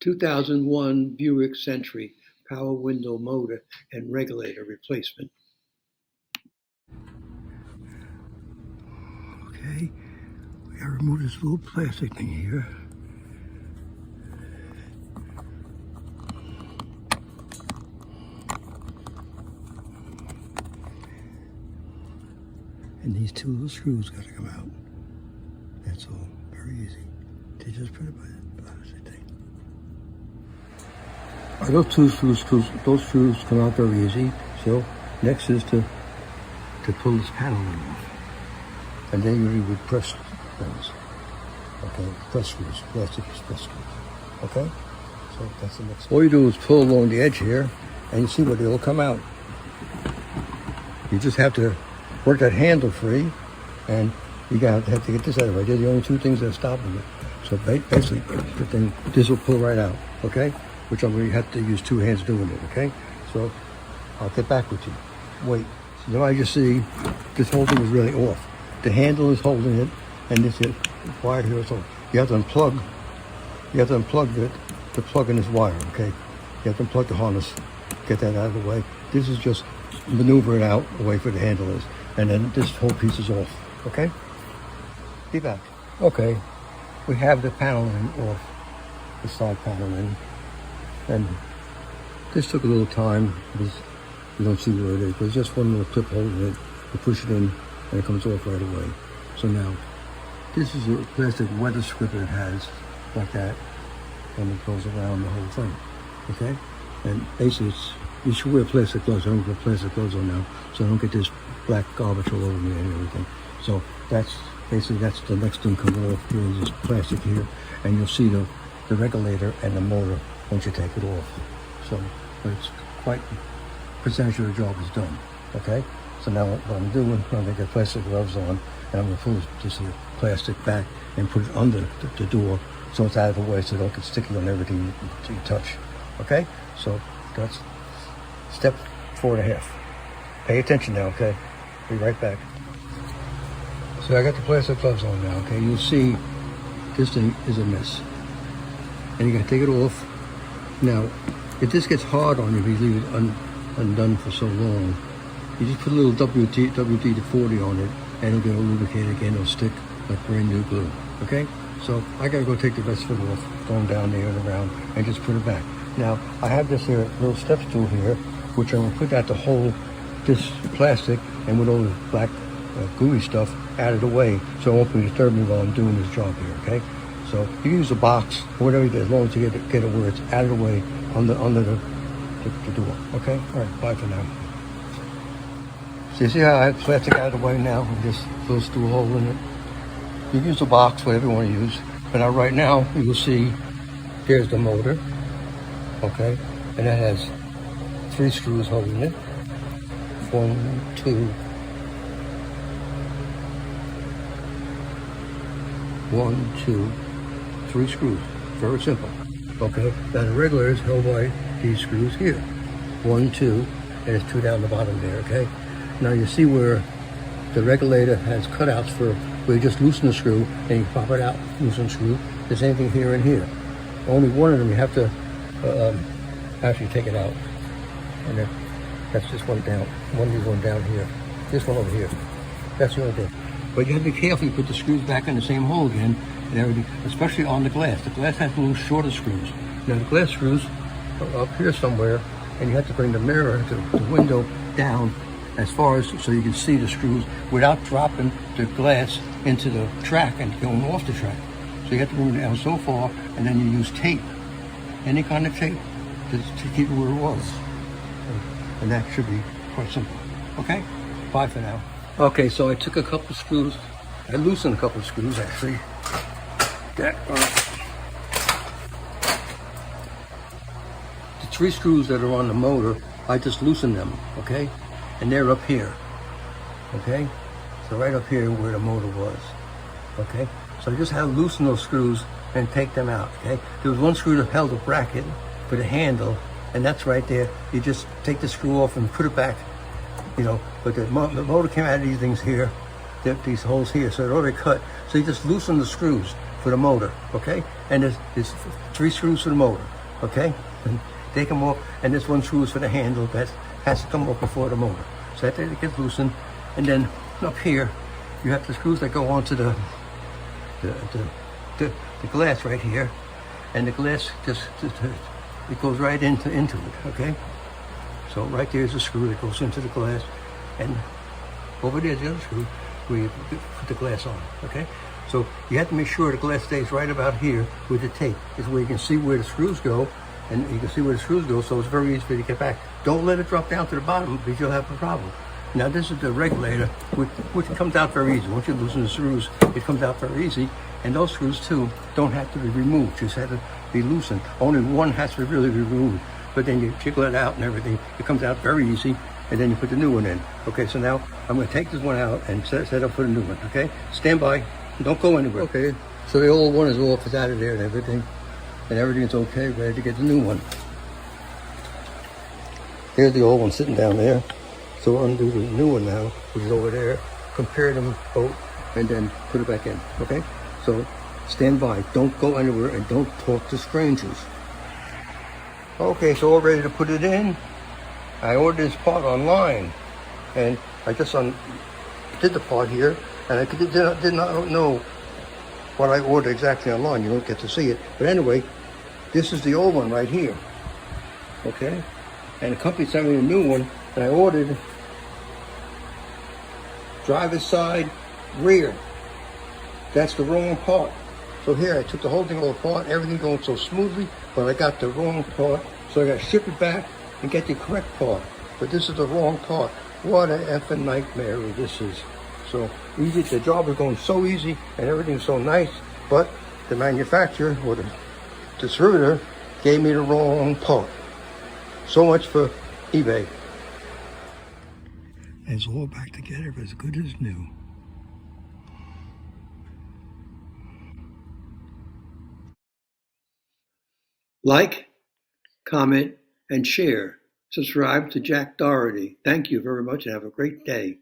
2001 Buick Century power window motor and regulator replacement. Okay, we gotta remove this little plastic thing here. And these two little screws gotta come out. That's all, very easy. They just put it by the plastic thing. Those two screws come out very easy. So next is to pull this panel off. And then usually we press things. Okay, press screws, plastic press screws. Okay? So that's the next. All you do is pull along the edge here, and you see what it'll come out. You just have to work that handle free, and you have to get this out of the way. They're the only two things that are stopping it. So basically, this will pull right out, okay? Which I'm going to have to use two hands doing it, okay? So I'll get back with you. Wait. So now I just see this whole thing is really off. The handle is holding it, and this is wired here. So you have to unplug. You have to unplug it to plug in this wire, okay? You have to unplug the harness, get that out of the way. This is just maneuver it out away where the handle is, and then this whole piece is off, okay? Be back. Okay, we have the paneling off, the side paneling, and this took a little time because you don't see where it is, but it's just one little clip holding it. You push it in, and it comes off right away. So now, this is a plastic weather strip that it has, like that, and it goes around the whole thing, okay? And basically, you should wear plastic gloves. I don't put plastic gloves on now, so I don't get this black garbage all over me and everything. So that's basically, that's the next thing coming off. Here is this plastic here, and you'll see the regulator and the motor once you take it off. So it's quite, percentage of the job is done, okay? So now what I'm doing, I'm gonna get plastic gloves on, and I'm gonna pull this plastic back and put it under the door so it's out of the way so it don't get sticky on everything you touch, okay? So that's step 4.5. Pay attention now, okay? Be right back. So I got the plastic gloves on now, okay? You'll see this thing is a mess. And you gotta take it off. Now, if this gets hard on you, if you leave it undone for so long, you just put a little WD-40 on it, and it'll get lubricated again. It'll stick like brand new glue, okay? So I gotta go take the rest of it off, throw them down there and around, and just put it back. Now, I have this here little step stool here, which I'm gonna put that to hold this plastic and with all the black gooey stuff out of the way, so it won't be disturbing me while I'm doing this job here, okay? So you can use a box or whatever you do, as long as you get it where it's out of the way under the door, okay? All right, bye for now. So you see how I have plastic out of the way now with this little stool hole in it? You can use a box, whatever you want to use. But now right now, you will see, here's the motor, okay? And that has 3 screws holding it. 1, 2, 1, 2, 3 screws. Very simple. Okay. Now the regulator is held by these screws here. 1, 2, and there's 2 down the bottom there. Okay. Now you see where the regulator has cutouts for where you just loosen the screw and you pop it out, loosen the screw. There's anything here and here. Only one of them you have to actually take it out. And then that's just one down. One down here. This one over here. That's the only thing. But you have to be careful. You put the screws back in the same hole again and everything, especially on the glass. The glass has little shorter screws. Now the glass screws are up here somewhere, and you have to bring the mirror, the window down as far as so you can see the screws without dropping the glass into the track and going off the track. So you have to bring it down so far, and then you use tape, any kind of tape, to keep it where it was. And that should be quite simple. Okay? Bye for now. Okay, so I took a couple of screws. I loosened a couple of screws, actually. The 3 screws that are on the motor, I just loosened them, okay? And they're up here, okay? So right up here where the motor was, okay? So I just had to loosen those screws and take them out, okay? There was one screw that held the bracket for the handle, and that's right there. You just take the screw off and put it back, you know, but the motor came out of these things here, these holes here, so they're already cut. So you just loosen the screws for the motor, okay? and there's 3 screws for the motor, okay? And take them off, and there's 1 screw for the handle that has to come off before the motor. So that it gets loosened, and then up here, you have the screws that go onto the glass right here, and the glass just it goes right into it, okay? So right there's a screw that goes into the glass, and over there's the other screw where you put the glass on, okay? So you have to make sure the glass stays right about here with the tape. Is where you can see where the screws go, and you can see where the screws go, so it's very easy for you to get back. Don't let it drop down to the bottom because you'll have a problem. Now this is the regulator, which comes out very easy. Once you loosen the screws, it comes out very easy. And those screws too don't have to be removed, just have to be loosened. Only one has to really be removed, but then you jiggle it out and everything. It comes out very easy, and then you put the new one in. Okay, so now I'm gonna take this one out and set up for the new one, okay? Stand by, don't go anywhere. Okay, so the old one is off, it's out of there and everything's okay, ready to get the new one. Here's the old one sitting down there. So we'll undo the new one now, which is over there, compare them both, and then put it back in, okay? So stand by, don't go anywhere, and don't talk to strangers. Okay, so we're ready to put it in. I ordered this part online, and I just did the part here, and I did not know what I ordered exactly online. You don't get to see it. But anyway, this is the old one right here, okay? And the company sent me a new one, and I ordered driver's side rear. That's the wrong part. So here I took the whole thing all apart, everything going so smoothly, but I got the wrong part. So I got to ship it back and get the correct part. But this is the wrong part. What an effing nightmare this is. So easy, the job is going so easy and everything's so nice, but the manufacturer or the distributor gave me the wrong part. So much for eBay. And it's all back together as good as new. Like, comment, and share. Subscribe to Jack Doherty. Thank you very much and have a great day.